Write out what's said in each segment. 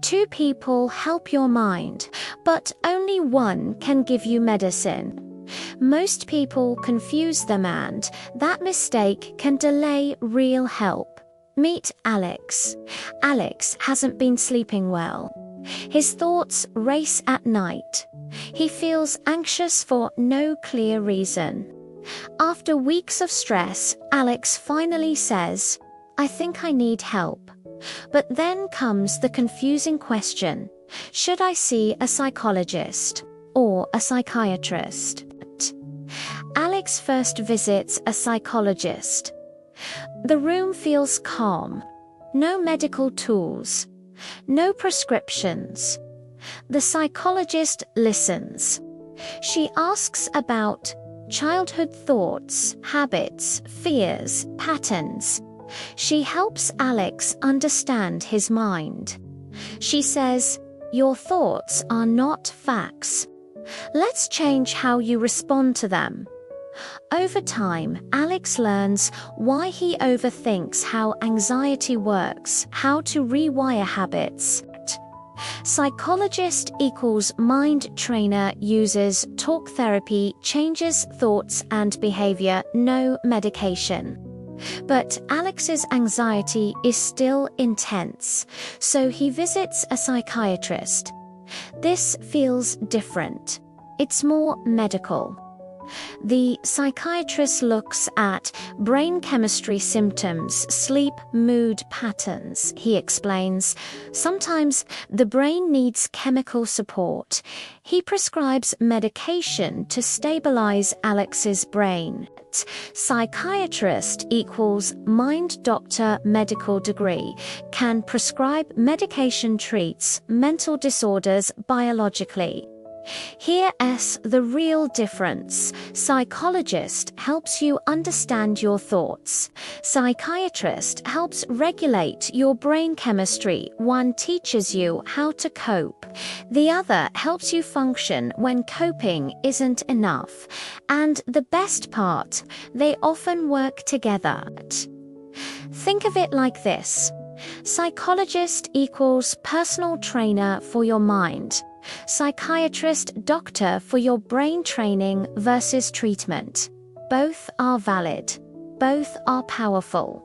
Two people help your mind, but only one can give you medicine. Most people confuse them, and that mistake can delay real help. Meet Alex. Alex hasn't been sleeping well. His thoughts race at night. He feels anxious for no clear reason. After weeks of stress, Alex finally says, "I think I need help." But then comes the confusing question: should I see a psychologist or a psychiatrist? Alex first visits a psychologist. The room feels calm. No medical tools. No prescriptions. The psychologist listens. She asks about childhood thoughts, habits, fears, patterns. She helps Alex understand his mind. She says, "Your thoughts are not facts. Let's change how you respond to them." Over time, Alex learns why he overthinks, how anxiety works, how to rewire habits. Psychologist equals mind trainer, uses talk therapy, changes thoughts and behavior, no medication. But Alex's anxiety is still intense, so he visits a psychiatrist. This feels different. It's more medical. The psychiatrist looks at brain chemistry, symptoms, sleep, mood patterns. He explains, sometimes the brain needs chemical support. He prescribes medication to stabilize Alex's brain. Psychiatrist equals mind doctor, medical degree, can prescribe medication, treats mental disorders biologically. Here's the real difference. Psychologist helps you understand your thoughts. Psychiatrist helps regulate your brain chemistry. One teaches you how to cope. The other helps you function when coping isn't enough. And the best part, they often work together. Think of it like this. Psychologist equals personal trainer for your mind. Psychiatrist, doctor for your brain training versus treatment. Both are valid. Both are powerful.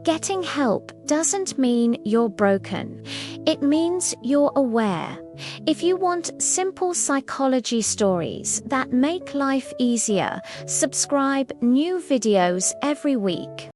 Getting help doesn't mean you're broken. It means you're aware. If you want simple psychology stories that make life easier, subscribe. New videos every week.